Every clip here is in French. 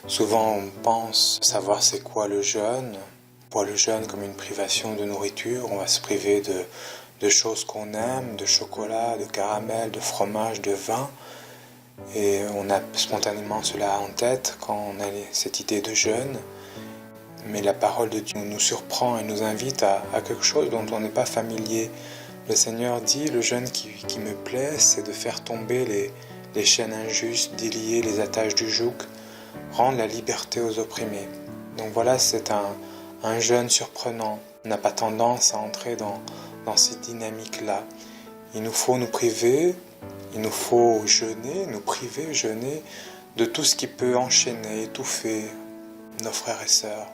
Souvent on pense savoir c'est quoi le jeûne. On voit le jeûne comme une privation de nourriture, on va se priver de choses qu'on aime, de chocolat, de caramel, de fromage, de vin. Et on a spontanément cela en tête quand on a cette idée de jeûne. Mais la parole de Dieu nous surprend et nous invite à quelque chose dont on n'est pas familier. Le Seigneur dit, le jeûne qui me plaît, c'est de faire tomber les chaînes injustes, délier les attaches du joug, rendre la liberté aux opprimés. Donc voilà, c'est un jeûne surprenant. On n'a pas tendance à entrer dans ces dynamiques-là. Il nous faut nous priver, il nous faut jeûner, nous priver, jeûner de tout ce qui peut enchaîner, étouffer nos frères et sœurs.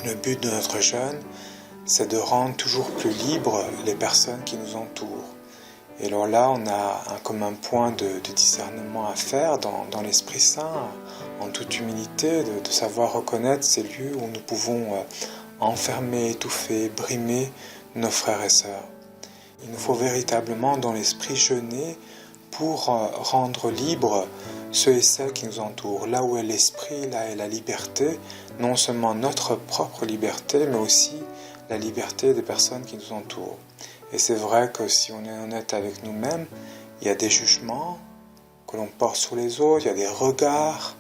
Le but de notre jeûne, c'est de rendre toujours plus libres les personnes qui nous entourent. Et alors là, on a comme un point de discernement à faire dans l'Esprit Saint, en toute humilité, de savoir reconnaître ces lieux où nous pouvons enfermer, étouffer, brimer nos frères et sœurs. Il nous faut véritablement dans l'Esprit jeûner pour rendre libres ceux et celles qui nous entourent. Là où est l'Esprit, là est la liberté, non seulement notre propre liberté, mais aussi la liberté des personnes qui nous entourent. Et c'est vrai que si on est honnête avec nous-mêmes, il y a des jugements que l'on porte sur les autres, il y a des regards,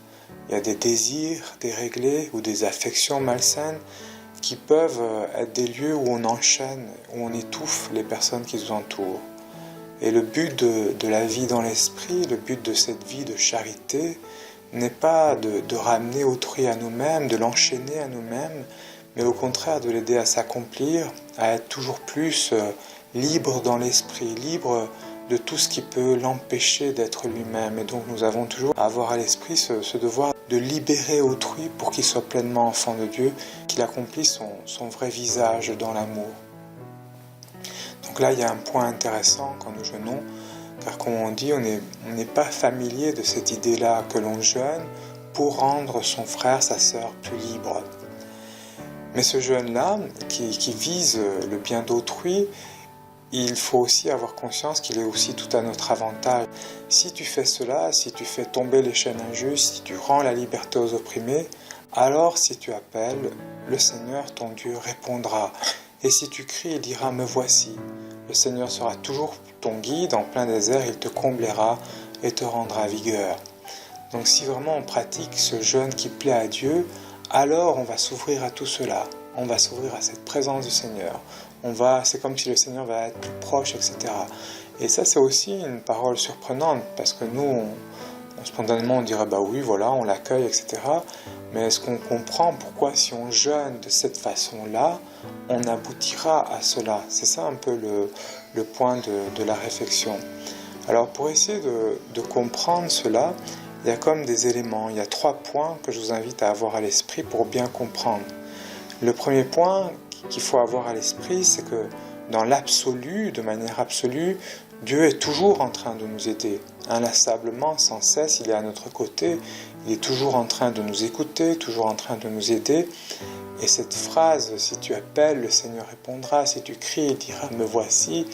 il y a des désirs déréglés ou des affections malsaines qui peuvent être des lieux où on enchaîne, où on étouffe les personnes qui nous entourent. Et le but de la vie dans l'esprit, le but de cette vie de charité, n'est pas de ramener autrui à nous-mêmes, de l'enchaîner à nous-mêmes, mais au contraire de l'aider à s'accomplir, à être toujours plus libre dans l'esprit, libre de tout ce qui peut l'empêcher d'être lui-même. Et donc nous avons toujours à avoir à l'esprit ce devoir de libérer autrui pour qu'il soit pleinement enfant de Dieu, qu'il accomplisse son vrai visage dans l'amour. Donc là, il y a un point intéressant quand nous jeûnons, car comme on dit, on n'est pas familier de cette idée-là que l'on jeûne pour rendre son frère, sa sœur plus libre. Mais ce jeûne-là, qui vise le bien d'autrui, il faut aussi avoir conscience qu'il est aussi tout à notre avantage. Si tu fais cela, si tu fais tomber les chaînes injustes, si tu rends la liberté aux opprimés, alors si tu appelles, le Seigneur ton Dieu répondra. Et si tu cries, il dira « Me voici ». Le Seigneur sera toujours ton guide, en plein désert, il te comblera et te rendra vigueur. Donc si vraiment on pratique ce jeûne qui plaît à Dieu, alors on va s'ouvrir à tout cela. On va s'ouvrir à cette présence du Seigneur. C'est comme si le Seigneur va être plus proche, etc. Et ça, c'est aussi une parole surprenante, parce que nous, spontanément, on dirait, bah oui, voilà, on l'accueille, etc. Mais est-ce qu'on comprend pourquoi, si on jeûne de cette façon-là, on aboutira à cela? C'est ça un peu le point de la réflexion. Alors, pour essayer de comprendre cela, il y a comme des éléments, il y a 3 points que je vous invite à avoir à l'esprit pour bien comprendre. Le premier point qu'il faut avoir à l'esprit, c'est que dans l'absolu, de manière absolue, Dieu est toujours en train de nous aider. Inlassablement, sans cesse, il est à notre côté, il est toujours en train de nous écouter, toujours en train de nous aider. Et cette phrase, si tu appelles, le Seigneur répondra, si tu cries, il dira, me voici,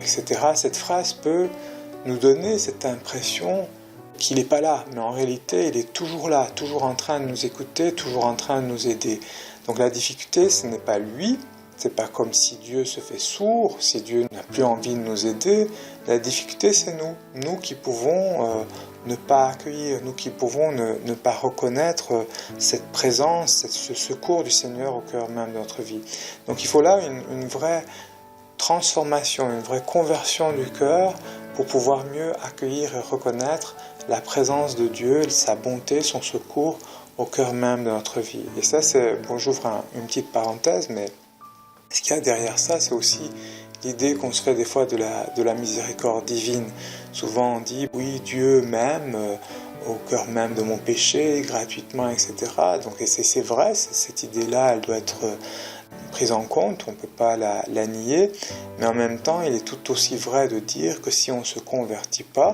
etc. Cette phrase peut nous donner cette impression qu'il n'est pas là, mais en réalité, il est toujours là, toujours en train de nous écouter, toujours en train de nous aider. Donc la difficulté, ce n'est pas lui, c'est pas comme si Dieu se fait sourd, si Dieu n'a plus envie de nous aider. La difficulté, c'est nous qui pouvons ne pas accueillir, nous qui pouvons ne pas reconnaître cette présence, ce secours du Seigneur au cœur même de notre vie. Donc il faut là une vraie transformation, une vraie conversion du cœur pour pouvoir mieux accueillir et reconnaître la présence de Dieu, sa bonté, son secours au cœur même de notre vie. Et ça, j'ouvre une petite parenthèse, mais ce qu'il y a derrière ça, c'est aussi l'idée qu'on se fait des fois de la miséricorde divine. Souvent on dit, oui, Dieu m'aime au cœur même de mon péché, gratuitement, etc. Donc, et c'est vrai, cette idée-là, elle doit être prise en compte, on ne peut pas la nier, mais en même temps, il est tout aussi vrai de dire que si on ne se convertit pas,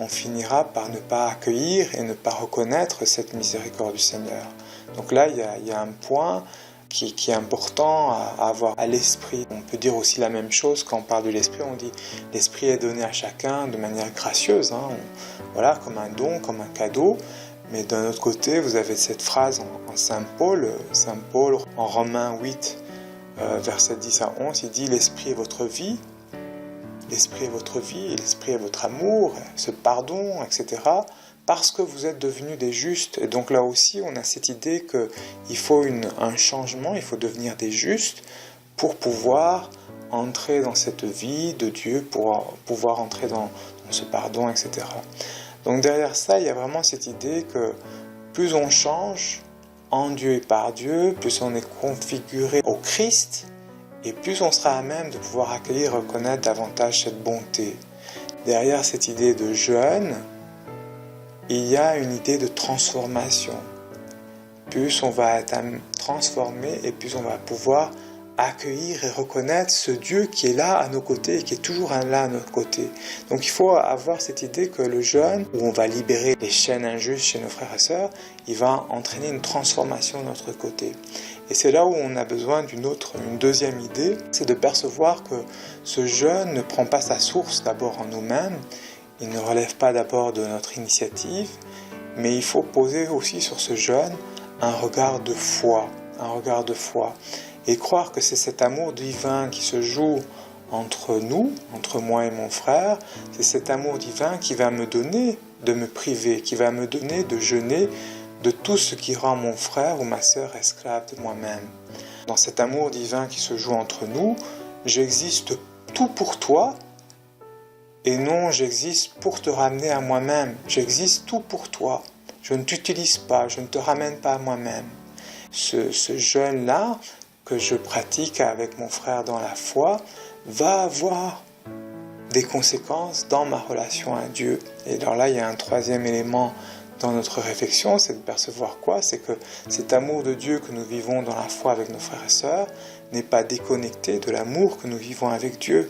on finira par ne pas accueillir et ne pas reconnaître cette miséricorde du Seigneur. Donc là, il y a un point qui est important à avoir à l'esprit. On peut dire aussi la même chose quand on parle de l'esprit, on dit l'esprit est donné à chacun de manière gracieuse, voilà, comme un don, comme un cadeau, Mais d'un autre côté, vous avez cette phrase en Saint Paul en Romains 8, versets 10 à 11, il dit « L'esprit est votre vie, l'esprit est votre vie, l'esprit est votre amour, ce pardon, etc. Parce que vous êtes devenus des justes. » Et donc là aussi, on a cette idée qu'il faut un changement, il faut devenir des justes pour pouvoir entrer dans cette vie de Dieu, pour pouvoir entrer dans ce pardon, etc. Donc derrière ça, il y a vraiment cette idée que plus on change en Dieu et par Dieu, plus on est configuré au Christ, et plus on sera à même de pouvoir accueillir et reconnaître davantage cette bonté. Derrière cette idée de jeûne, il y a une idée de transformation. Plus on va être transformé et plus on va pouvoir accueillir et reconnaître ce Dieu qui est là à nos côtés et qui est toujours là à notre côté. Donc il faut avoir cette idée que le jeûne, où on va libérer les chaînes injustes chez nos frères et sœurs, il va entraîner une transformation de notre côté. Et c'est là où on a besoin une deuxième idée, c'est de percevoir que ce jeûne ne prend pas sa source d'abord en nous-mêmes, il ne relève pas d'abord de notre initiative, mais il faut poser aussi sur ce jeûne un regard de foi, et croire que c'est cet amour divin qui se joue entre nous, entre moi et mon frère, c'est cet amour divin qui va me donner de me priver, qui va me donner de jeûner de tout ce qui rend mon frère ou ma sœur esclave de moi-même. Dans cet amour divin qui se joue entre nous, j'existe tout pour toi, et non j'existe pour te ramener à moi-même, j'existe tout pour toi. Je ne t'utilise pas, je ne te ramène pas à moi-même. Ce jeûne-là, que je pratique avec mon frère dans la foi, va avoir des conséquences dans ma relation à Dieu. Et alors là, il y a un troisième élément dans notre réflexion, c'est de percevoir quoi? C'est que cet amour de Dieu que nous vivons dans la foi avec nos frères et sœurs n'est pas déconnecté de l'amour que nous vivons avec Dieu.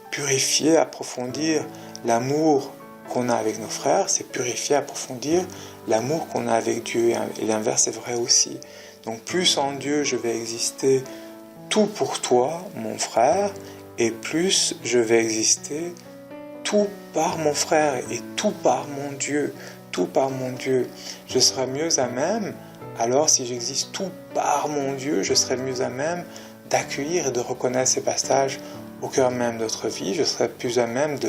Purifier, approfondir l'amour qu'on a avec nos frères, c'est purifier, approfondir l'amour qu'on a avec Dieu. Et l'inverse est vrai aussi. Donc plus en Dieu je vais exister tout pour toi, mon frère, et plus je vais exister tout par mon frère et tout par mon Dieu, tout par mon Dieu. Je serai mieux à même, alors si j'existe tout par mon Dieu, je serai mieux à même d'accueillir et de reconnaître ces passages au cœur même de notre vie, je serai plus à même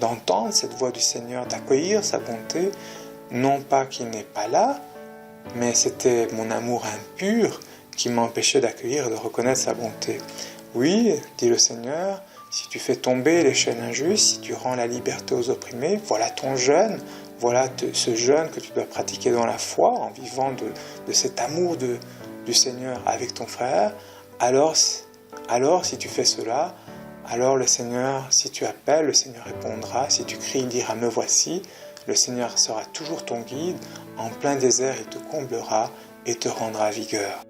d'entendre cette voix du Seigneur, d'accueillir sa bonté, non pas qu'il n'est pas là, mais c'était mon amour impur qui m'empêchait d'accueillir et de reconnaître sa bonté. Oui, dit le Seigneur, si tu fais tomber les chaînes injustes, si tu rends la liberté aux opprimés, voilà ton jeûne, voilà ce jeûne que tu dois pratiquer dans la foi, en vivant de cet amour du Seigneur avec ton frère. Alors si tu fais cela, alors le Seigneur, si tu appelles, le Seigneur répondra. Si tu cries, il dira « Me voici », le Seigneur sera toujours ton guide. En plein désert, il te comblera et te rendra vigueur.